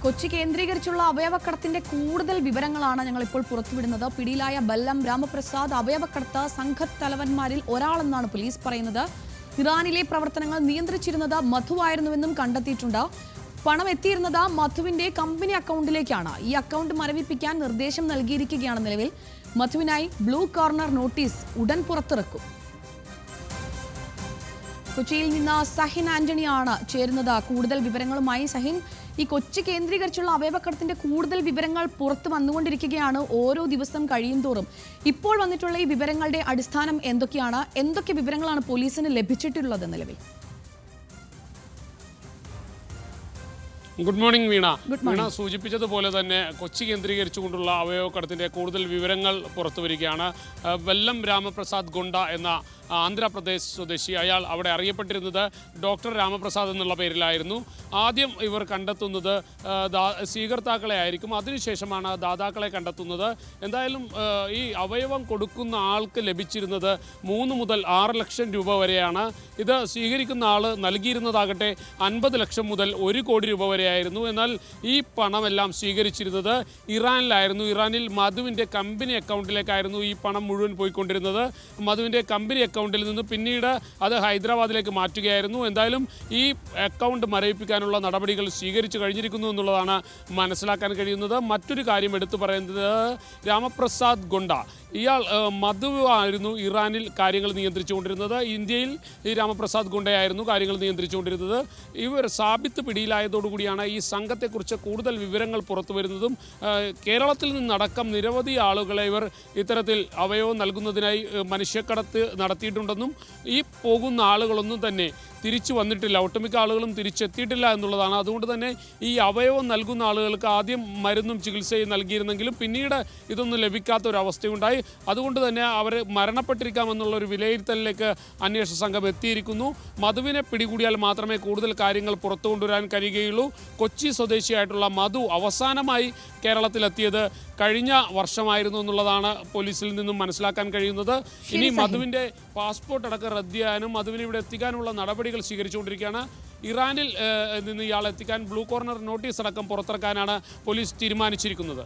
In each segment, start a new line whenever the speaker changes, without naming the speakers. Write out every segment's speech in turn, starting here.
കൊച്ചി കേന്ദ്രീകരിച്ചുള്ള അവയവക്കടത്തിന്റെ കൂടുതൽ വിവരങ്ങളാണ് ഞങ്ങൾ ഇപ്പോൾ പുറത്തുവിടുന്നത്. പിടിയിലായ ബല്ലം രാമപ്രസാദ് അവയവക്കടത്ത് സംഘത്തലവന്മാരിൽ ഒരാളെന്നാണ് പോലീസ് പറയുന്നത്. ഇറാനിലെ പ്രവർത്തനങ്ങൾ നിയന്ത്രിച്ചിരുന്നത് മധുവായിരുന്നുവെന്നും കണ്ടെത്തിയിട്ടുണ്ട്. പണം എത്തിയിരുന്നത് മധുവിന്റെ കമ്പനി അക്കൗണ്ടിലേക്കാണ്. ഈ അക്കൗണ്ട് മരവിപ്പിക്കാൻ നിർദ്ദേശം നൽകിയിരിക്കുകയാണ് നിലവിൽ. മധുവിനായി ബ്ലൂ കോർണർ നോട്ടീസ് ഉടൻ പുറത്തിറക്കും. കൊച്ചിയിൽ നിന്ന് സഹിൻ ആന്റണിയാണ് ചേരുന്നത് കൂടുതൽ വിവരങ്ങളുമായി. സഹിൻ, ഈ കൊച്ചി കേന്ദ്രീകരിച്ചുള്ള അവയവക്കടത്തിന്റെ കൂടുതൽ വിവരങ്ങൾ പുറത്തു വന്നുകൊണ്ടിരിക്കുകയാണ് ഓരോ ദിവസം കഴിയും തോറും. ഇപ്പോൾ വന്നിട്ടുള്ള ഈ വിവരങ്ങളുടെ അടിസ്ഥാനം എന്തൊക്കെയാണ്? എന്തൊക്കെ വിവരങ്ങളാണ് പോലീസിന് ലഭിച്ചിട്ടുള്ളത് നിലവിൽ?
ഗുഡ് മോർണിംഗ് വീണ. വീണ സൂചിപ്പിച്ചതുപോലെ തന്നെ കൊച്ചി കേന്ദ്രീകരിച്ചുകൊണ്ടുള്ള അവയവക്കടത്തിന്റെ കൂടുതൽ വിവരങ്ങൾ പുറത്തുവരികയാണ്. വെല്ലം രാമപ്രസാദ് ഗുണ്ട എന്ന ആന്ധ്രാപ്രദേശ് സ്വദേശി, അയാൾ അവിടെ അറിയപ്പെട്ടിരുന്നത് ഡോക്ടർ രാമപ്രസാദ് എന്നുള്ള പേരിലായിരുന്നു. ആദ്യം ഇവർ കണ്ടെത്തുന്നത് സ്വീകർത്താക്കളെ ആയിരിക്കും, അതിനുശേഷമാണ് ദാതാക്കളെ കണ്ടെത്തുന്നത്. എന്തായാലും ഈ അവയവം കൊടുക്കുന്ന ആൾക്ക് ലഭിച്ചിരുന്നത് 3 മുതൽ 6 ലക്ഷം രൂപ വരെയാണ്. ഇത് സ്വീകരിക്കുന്ന ആൾ നൽകിയിരുന്നതാകട്ടെ 50 ലക്ഷം മുതൽ 1 കോടി രൂപ വരെയായിരുന്നു. എന്നാൽ ഈ പണമെല്ലാം സ്വീകരിച്ചിരുന്നത് ഇറാനിലായിരുന്നു. ഇറാനിൽ മധുവിൻ്റെ കമ്പനി അക്കൗണ്ടിലേക്കായിരുന്നു ഈ പണം മുഴുവൻ പോയിക്കൊണ്ടിരുന്നത്. മധുവിൻ്റെ കമ്പനി അക്കൗണ്ടിൽ നിന്ന് പിന്നീട് അത് ഹൈദരാബാദിലേക്ക് മാറ്റുകയായിരുന്നു. എന്തായാലും ഈ അക്കൗണ്ട് മരവിപ്പിക്കാനുള്ള നടപടികൾ സ്വീകരിച്ചു കഴിഞ്ഞിരിക്കുന്നു എന്നുള്ളതാണ് മനസ്സിലാക്കാൻ കഴിയുന്നത്. മറ്റൊരു കാര്യം എടുത്തു പറയുന്നത് രാമപ്രസാദ് ഗുണ്ട, ഇയാൾ മധുവായിരുന്നു ഇറാനിൽ കാര്യങ്ങൾ നിയന്ത്രിച്ചുകൊണ്ടിരുന്നത്. ഇന്ത്യയിൽ ഈ രാമപ്രസാദ് ഗുണ്ടയായിരുന്നു കാര്യങ്ങൾ നിയന്ത്രിച്ചുകൊണ്ടിരുന്നത്. ഇവർ സാബിത്ത് പിടിയിലായതോടുകൂടിയാണ് ഈ സംഘത്തെക്കുറിച്ച് കൂടുതൽ വിവരങ്ങൾ പുറത്തു വരുന്നതും. കേരളത്തിൽ നിന്നടക്കം നിരവധി ആളുകളെ ഇവർ ഇത്തരത്തിൽ അവയവം നൽകുന്നതിനായി മനുഷ്യക്കടത്ത് നടത്തിയിട്ടുണ്ടെന്നും ഈ പോകുന്ന ആളുകളൊന്നും തന്നെ തിരിച്ചു വന്നിട്ടില്ല, ഒട്ടുമിക്ക ആളുകളും തിരിച്ചെത്തിയിട്ടില്ല എന്നുള്ളതാണ്. അതുകൊണ്ട് തന്നെ ഈ അവയവം നൽകുന്ന ആളുകൾക്ക് ആദ്യം മരുന്നും ചികിത്സയും നൽകിയിരുന്നെങ്കിലും പിന്നീട് ഇതൊന്നും ലഭിക്കാത്ത ഒരു അവസ്ഥയുണ്ടായി. അതുകൊണ്ട് തന്നെ അവർ മരണപ്പെട്ടിരിക്കാമെന്നുള്ളൊരു വിലയിരുത്തലിലേക്ക് അന്വേഷണ സംഘം എത്തിയിരിക്കുന്നു. മധുവിനെ പിടികൂടിയാൽ മാത്രമേ കൂടുതൽ കാര്യങ്ങൾ പുറത്തു കൊണ്ടുവരാൻ കഴിയുകയുള്ളൂ. കൊച്ചി സ്വദേശിയായിട്ടുള്ള മധു അവസാനമായി കേരളത്തിലെത്തിയത് കഴിഞ്ഞ വർഷമായിരുന്നു എന്നുള്ളതാണ് പോലീസിൽ നിന്നും മനസ്സിലാക്കാൻ കഴിയുന്നത്. ഇനി മധുവിൻ്റെ പാസ്പോർട്ട് അടക്കം റദ്ദ് ചെയ്യാനും മധുവിനെ ഇവിടെ എത്തിക്കാനുള്ള നടപടികൾ സ്വീകരിച്ചുകൊണ്ടിരിക്കുകയാണ്. ഇറാനിൽ നിന്ന് ഇയാളെ എത്തിക്കാൻ ബ്ലൂ കോർണർ നോട്ടീസ് അടക്കം പുറത്തിറക്കാനാണ് പോലീസ് തീരുമാനിച്ചിരിക്കുന്നത്.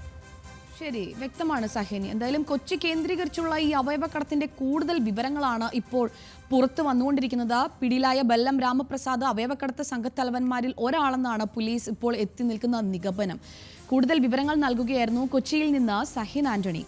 ശരി, വ്യക്തമാണ് സഹിനി. എന്തായാലും കൊച്ചി കേന്ദ്രീകരിച്ചുള്ള ഈ അവയവക്കടത്തിന്റെ കൂടുതൽ വിവരങ്ങളാണ് ഇപ്പോൾ പുറത്തു വന്നുകൊണ്ടിരിക്കുന്നത്. പിടിയിലായ ബല്ലം രാമപ്രസാദ് അവയവക്കടത്ത് സംഘത്തലവന്മാരിൽ ഒരാളെന്നാണ് പോലീസ് ഇപ്പോൾ എത്തി നിൽക്കുന്ന നിഗമനം. കൂടുതൽ വിവരങ്ങൾ നൽകുകയായിരുന്നു കൊച്ചിയിൽ നിന്ന് സഹിൻ ആന്റണി.